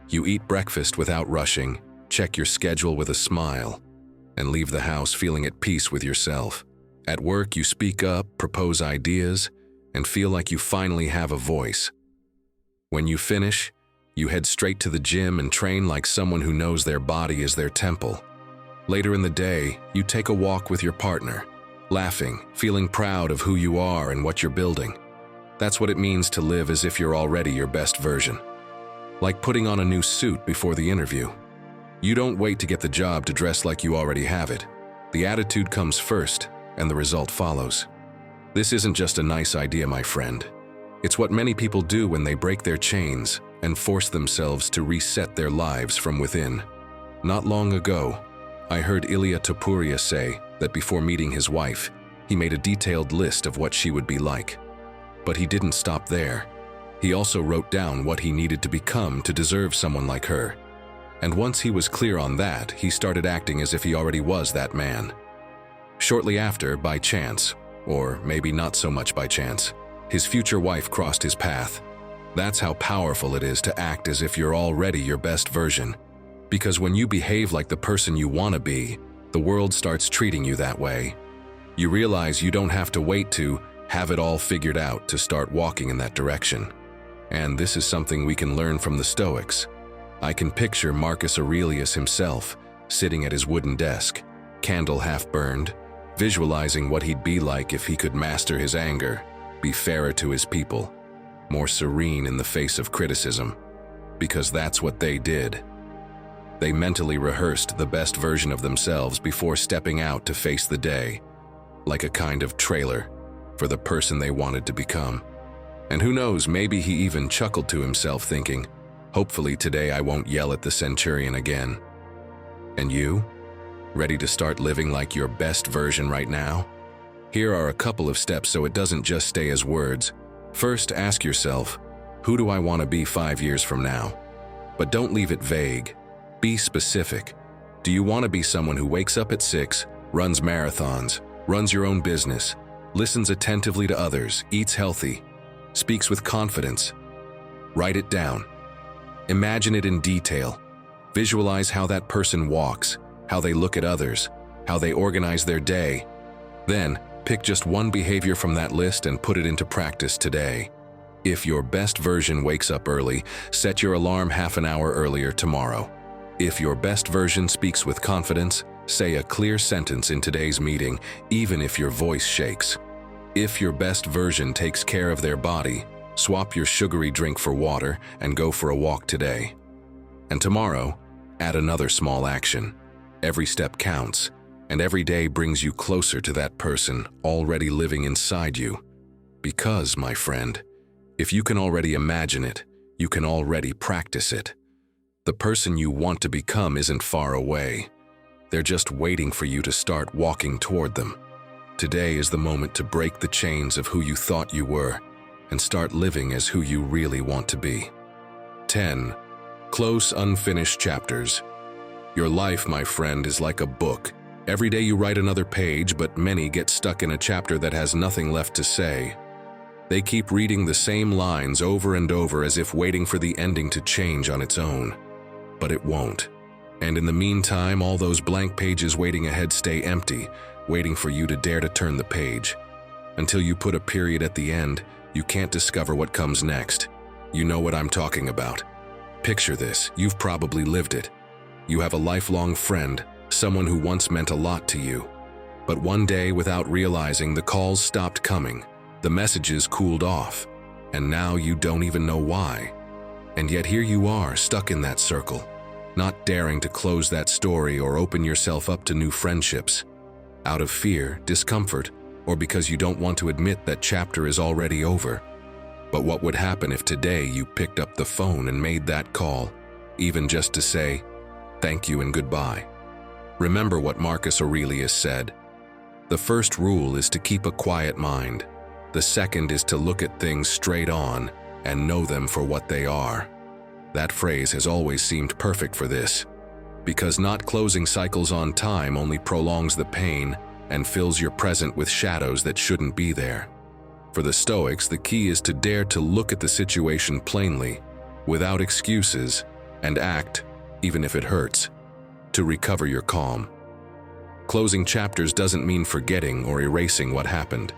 You eat breakfast without rushing, check your schedule with a smile, and leave the house feeling at peace with yourself. At work, you speak up, propose ideas, and feel like you finally have a voice. When you finish, you head straight to the gym and train like someone who knows their body is their temple. Later in the day, you take a walk with your partner, laughing, feeling proud of who you are and what you're building. That's what it means to live as if you're already your best version. Like putting on a new suit before the interview. You don't wait to get the job to dress like you already have it. The attitude comes first, and the result follows. This isn't just a nice idea, my friend. It's what many people do when they break their chains and force themselves to reset their lives from within. Not long ago, I heard Ilya Topuria say that before meeting his wife, he made a detailed list of what she would be like. But he didn't stop there. He also wrote down what he needed to become to deserve someone like her. And once he was clear on that, he started acting as if he already was that man. Shortly after, by chance, or maybe not so much by chance, his future wife crossed his path. That's how powerful it is to act as if you're already your best version. Because when you behave like the person you want to be, the world starts treating you that way. You realize you don't have to wait to have it all figured out to start walking in that direction. And this is something we can learn from the Stoics. I can picture Marcus Aurelius himself, sitting at his wooden desk, candle half burned, visualizing what he'd be like if he could master his anger, be fairer to his people, more serene in the face of criticism. Because that's what they did. They mentally rehearsed the best version of themselves before stepping out to face the day, like a kind of trailer for the person they wanted to become. And who knows, maybe he even chuckled to himself thinking, hopefully today I won't yell at the centurion again. And you? Ready to start living like your best version right now? Here are a couple of steps so it doesn't just stay as words. First, ask yourself, who do I want to be 5 years from now? But don't leave it vague. Be specific. Do you want to be someone who wakes up at 6, runs marathons, runs your own business, listens attentively to others, eats healthy, speaks with confidence? Write it down. Imagine it in detail. Visualize how that person walks, how they look at others, how they organize their day. Then, pick just one behavior from that list and put it into practice today. If your best version wakes up early, set your alarm half an hour earlier tomorrow. If your best version speaks with confidence, say a clear sentence in today's meeting, even if your voice shakes. If your best version takes care of their body, swap your sugary drink for water and go for a walk today. And tomorrow, add another small action. Every step counts, and every day brings you closer to that person already living inside you. Because, my friend, if you can already imagine it, you can already practice it. The person you want to become isn't far away. They're just waiting for you to start walking toward them. Today is the moment to break the chains of who you thought you were and start living as who you really want to be. 10. Close unfinished chapters. Your life, my friend, is like a book. Every day you write another page, but many get stuck in a chapter that has nothing left to say. They keep reading the same lines over and over as if waiting for the ending to change on its own. But it won't. And in the meantime, all those blank pages waiting ahead stay empty, waiting for you to dare to turn the page. Until you put a period at the end, you can't discover what comes next. You know what I'm talking about. Picture this, you've probably lived it. You have a lifelong friend, someone who once meant a lot to you. But one day, without realizing, the calls stopped coming, the messages cooled off, and now you don't even know why. And yet here you are, stuck in that circle, not daring to close that story or open yourself up to new friendships. Out of fear, discomfort, or because you don't want to admit that chapter is already over. But what would happen if today you picked up the phone and made that call, even just to say, thank you and goodbye? Remember what Marcus Aurelius said. The first rule is to keep a quiet mind. The second is to look at things straight on and know them for what they are. That phrase has always seemed perfect for this, because not closing cycles on time only prolongs the pain and fills your present with shadows that shouldn't be there. For the Stoics, the key is to dare to look at the situation plainly, without excuses, and act, even if it hurts, to recover your calm. Closing chapters doesn't mean forgetting or erasing what happened.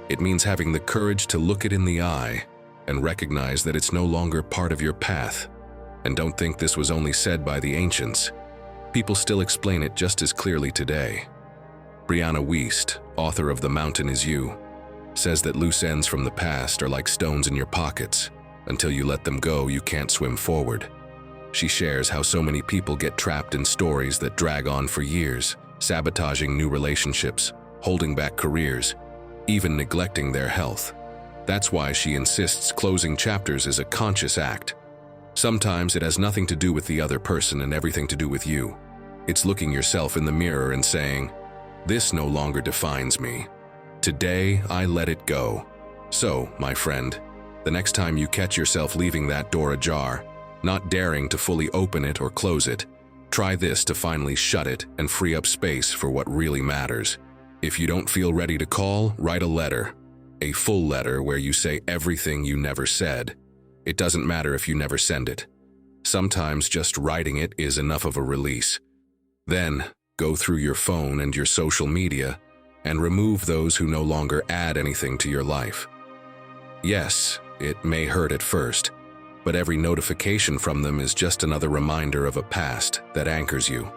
It means having the courage to look it in the eye and recognize that it's no longer part of your path. And don't think this was only said by the ancients. People still explain it just as clearly today. Brianna Wiest, author of The Mountain Is You, says that loose ends from the past are like stones in your pockets. Until you let them go, you can't swim forward. She shares how so many people get trapped in stories that drag on for years, sabotaging new relationships, holding back careers, even neglecting their health. That's why she insists closing chapters is a conscious act. Sometimes it has nothing to do with the other person and everything to do with you. It's looking yourself in the mirror and saying, "This no longer defines me. Today, I let it go." So, my friend, the next time you catch yourself leaving that door ajar, not daring to fully open it or close it, try this to finally shut it and free up space for what really matters. If you don't feel ready to call, write a letter. A full letter where you say everything you never said. It doesn't matter if you never send it. Sometimes just writing it is enough of a release. Then, go through your phone and your social media and remove those who no longer add anything to your life. Yes, it may hurt at first, but every notification from them is just another reminder of a past that anchors you.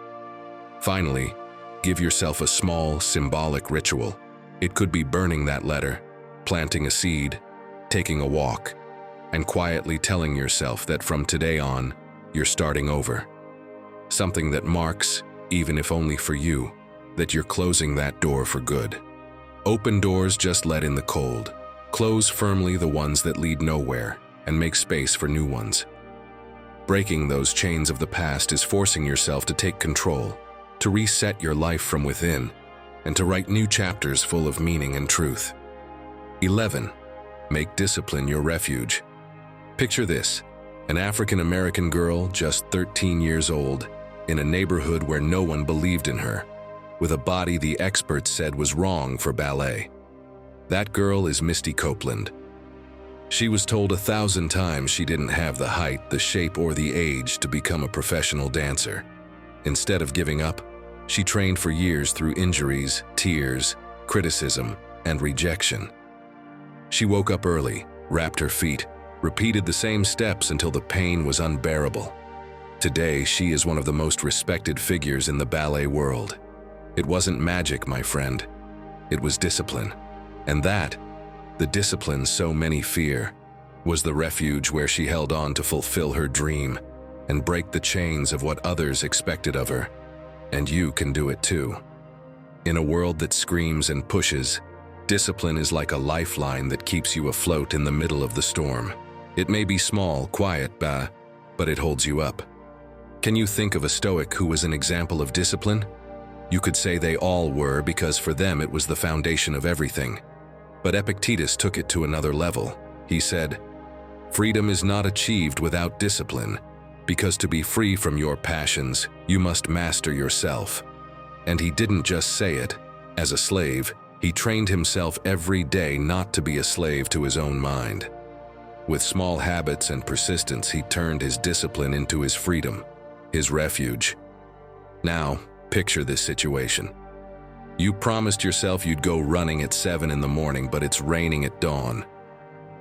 Finally, give yourself a small, symbolic ritual. It could be burning that letter, planting a seed, taking a walk, and quietly telling yourself that from today on, you're starting over. Something that marks, even if only for you, that you're closing that door for good. Open doors just let in the cold. Close firmly the ones that lead nowhere, and make space for new ones. Breaking those chains of the past is forcing yourself to take control, to reset your life from within, and to write new chapters full of meaning and truth. 11. Make discipline your refuge. Picture this, an African-American girl, just 13 years old, in a neighborhood where no one believed in her, with a body the experts said was wrong for ballet. That girl is Misty Copeland. She was told 1,000 times she didn't have the height, the shape, or the age to become a professional dancer. Instead of giving up, she trained for years through injuries, tears, criticism, and rejection. She woke up early, wrapped her feet, repeated the same steps until the pain was unbearable. Today, she is one of the most respected figures in the ballet world. It wasn't magic, my friend. It was discipline. And that, the discipline so many fear, was the refuge where she held on to fulfill her dream and break the chains of what others expected of her. And you can do it too. In a world that screams and pushes, discipline is like a lifeline that keeps you afloat in the middle of the storm. It may be small, quiet, but it holds you up. Can you think of a Stoic who was an example of discipline? You could say they all were, because for them it was the foundation of everything. But Epictetus took it to another level. He said, "Freedom is not achieved without discipline, because to be free from your passions, you must master yourself." And he didn't just say it. As a slave, he trained himself every day not to be a slave to his own mind. With small habits and persistence, he turned his discipline into his freedom, his refuge. Now, picture this situation. You promised yourself you'd go running at 7 in the morning, but it's raining at dawn.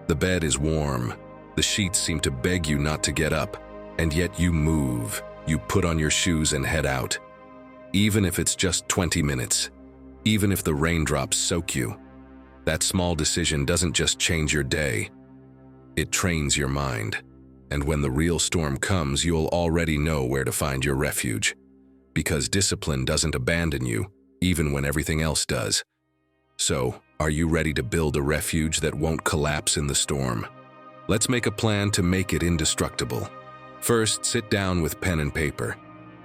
The bed is warm. The sheets seem to beg you not to get up, and yet you move. You put on your shoes and head out. Even if it's just 20 minutes, even if the raindrops soak you, that small decision doesn't just change your day. It trains your mind. And when the real storm comes, you'll already know where to find your refuge. Because discipline doesn't abandon you, even when everything else does. So, are you ready to build a refuge that won't collapse in the storm? Let's make a plan to make it indestructible. First, sit down with pen and paper.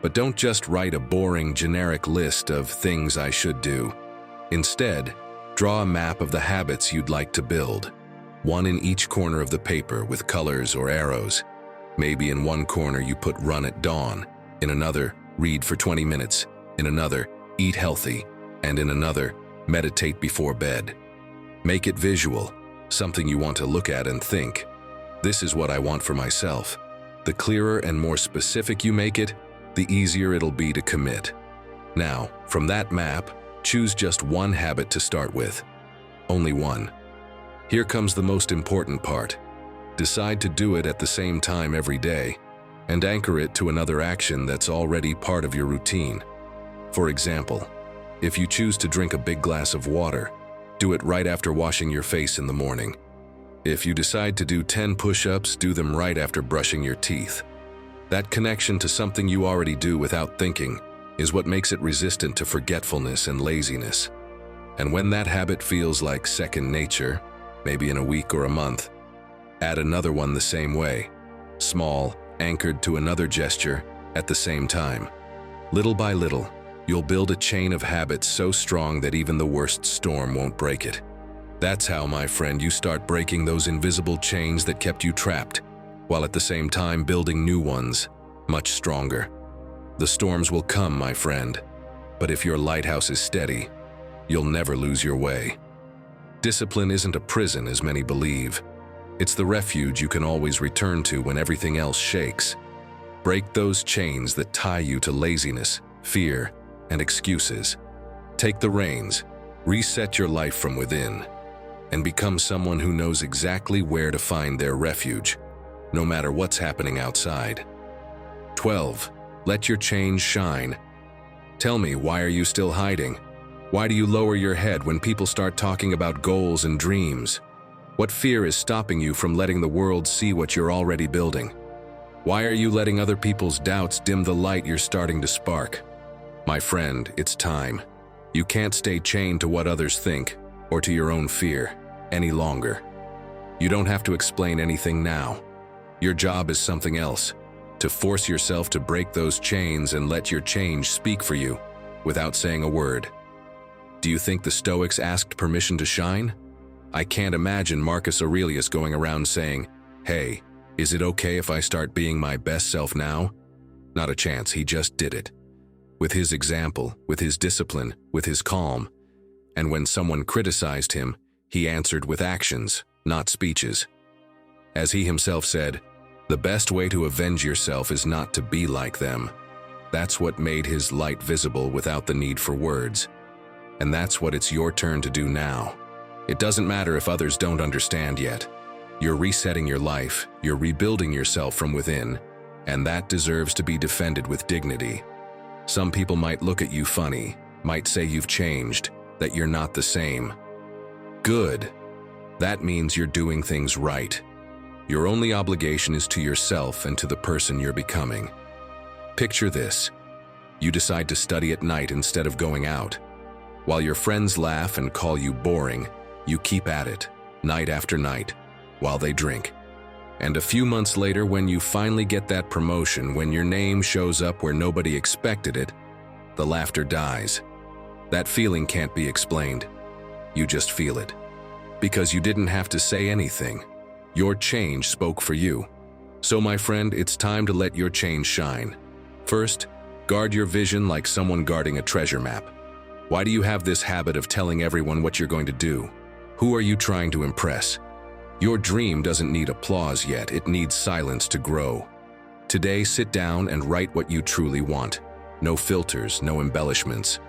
But don't just write a boring, generic list of things I should do. Instead, draw a map of the habits you'd like to build. One in each corner of the paper with colors or arrows. Maybe in one corner you put run at dawn. In another, read for 20 minutes. In another, eat healthy. And in another, meditate before bed. Make it visual, something you want to look at and think, "This is what I want for myself." The clearer and more specific you make it, the easier it'll be to commit. Now, from that map, choose just one habit to start with. Only one. Here comes the most important part. Decide to do it at the same time every day, and anchor it to another action that's already part of your routine. For example, if you choose to drink a big glass of water, do it right after washing your face in the morning. If you decide to do 10 push-ups, do them right after brushing your teeth. That connection to something you already do without thinking is what makes it resistant to forgetfulness and laziness. And when that habit feels like second nature, maybe in a week or a month, add another one the same way, small, anchored to another gesture at the same time. Little by little, you'll build a chain of habits so strong that even the worst storm won't break it. That's how, my friend, you start breaking those invisible chains that kept you trapped, while at the same time building new ones, much stronger. The storms will come, my friend, but if your lighthouse is steady, you'll never lose your way. Discipline isn't a prison as many believe. It's the refuge you can always return to when everything else shakes. Break those chains that tie you to laziness, fear, and excuses. Take the reins, reset your life from within, and become someone who knows exactly where to find their refuge, no matter what's happening outside. 12. Let your change shine. Tell me, why are you still hiding? Why do you lower your head when people start talking about goals and dreams? What fear is stopping you from letting the world see what you're already building? Why are you letting other people's doubts dim the light you're starting to spark? My friend, it's time. You can't stay chained to what others think or to your own fear any longer. You don't have to explain anything now. Your job is something else, to force yourself to break those chains and let your change speak for you without saying a word. Do you think the Stoics asked permission to shine? I can't imagine Marcus Aurelius going around saying, "Hey, is it okay if I start being my best self now?" Not a chance, he just did it. With his example, with his discipline, with his calm. And when someone criticized him, he answered with actions, not speeches. As he himself said, the best way to avenge yourself is not to be like them. That's what made his light visible without the need for words. And that's what it's your turn to do now. It doesn't matter if others don't understand yet. You're resetting your life, you're rebuilding yourself from within, and that deserves to be defended with dignity. Some people might look at you funny, might say you've changed, that you're not the same. Good. That means you're doing things right. Your only obligation is to yourself and to the person you're becoming. Picture this. You decide to study at night instead of going out. While your friends laugh and call you boring, you keep at it, night after night, while they drink. And a few months later, when you finally get that promotion, when your name shows up where nobody expected it, the laughter dies. That feeling can't be explained. You just feel it. Because you didn't have to say anything. Your change spoke for you. So my friend, it's time to let your change shine. First, guard your vision like someone guarding a treasure map. Why do you have this habit of telling everyone what you're going to do? Who are you trying to impress? Your dream doesn't need applause yet, it needs silence to grow. Today, sit down and write what you truly want. No filters, no embellishments.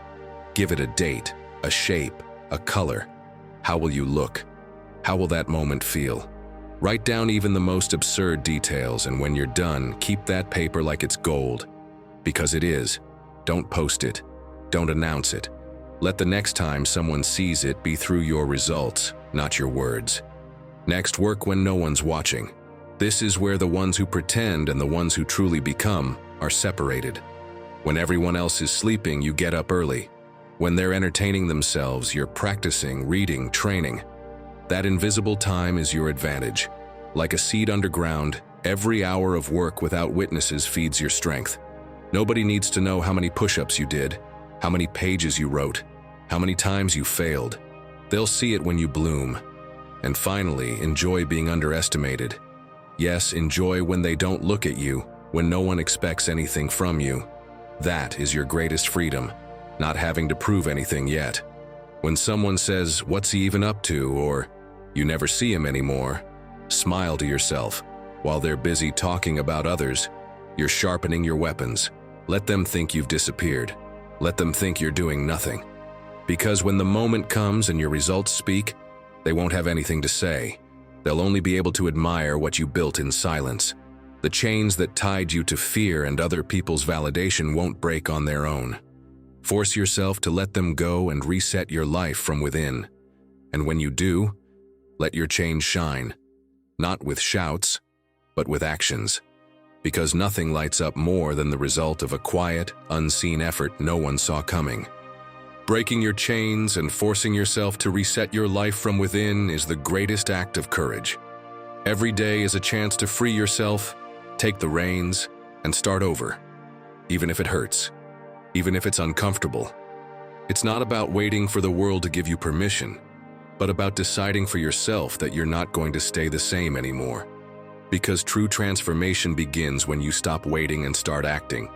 Give it a date, a shape, a color. How will you look? How will that moment feel? Write down even the most absurd details, and when you're done, keep that paper like it's gold. Because it is. Don't post it. Don't announce it. Let the next time someone sees it be through your results, not your words. Next, work when no one's watching. This is where the ones who pretend and the ones who truly become are separated. When everyone else is sleeping, you get up early. When they're entertaining themselves, you're practicing, reading, training. That invisible time is your advantage. Like a seed underground, every hour of work without witnesses feeds your strength. Nobody needs to know how many push-ups you did, how many pages you wrote, how many times you failed. They'll see it when you bloom. And finally, enjoy being underestimated. Yes, enjoy when they don't look at you, when no one expects anything from you. That is your greatest freedom. not having to prove anything yet. When someone says, "What's he even up to?" or "You never see him anymore," smile to yourself. While they're busy talking about others, you're sharpening your weapons. Let them think you've disappeared. Let them think you're doing nothing. Because when the moment comes and your results speak, they won't have anything to say. They'll only be able to admire what you built in silence. The chains that tied you to fear and other people's validation won't break on their own. Force yourself to let them go and reset your life from within. And when you do, let your change shine. Not with shouts, but with actions. Because nothing lights up more than the result of a quiet, unseen effort no one saw coming. Breaking your chains and forcing yourself to reset your life from within is the greatest act of courage. Every day is a chance to free yourself, take the reins, and start over. Even if it hurts. Even if it's uncomfortable. It's not about waiting for the world to give you permission, but about deciding for yourself that you're not going to stay the same anymore. Because true transformation begins when you stop waiting and start acting.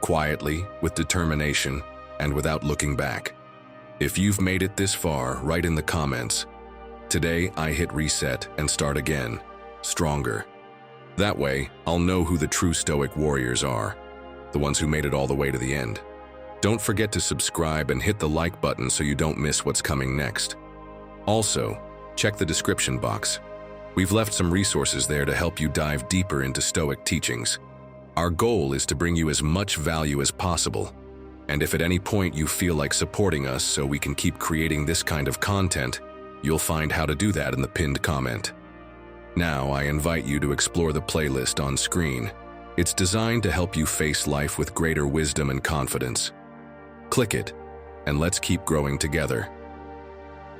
Quietly, with determination, and without looking back. If you've made it this far, write in the comments, "Today I hit reset and start again, stronger." That way, I'll know who the true Stoic warriors are, the ones who made it all the way to the end. Don't forget to subscribe and hit the like button so you don't miss what's coming next. Also, check the description box. We've left some resources there to help you dive deeper into Stoic teachings. Our goal is to bring you as much value as possible. And if at any point you feel like supporting us so we can keep creating this kind of content, you'll find how to do that in the pinned comment. Now, I invite you to explore the playlist on screen. It's designed to help you face life with greater wisdom and confidence. Click it, and let's keep growing together.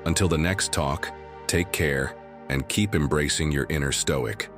Until the next talk, take care, and keep embracing your inner Stoic.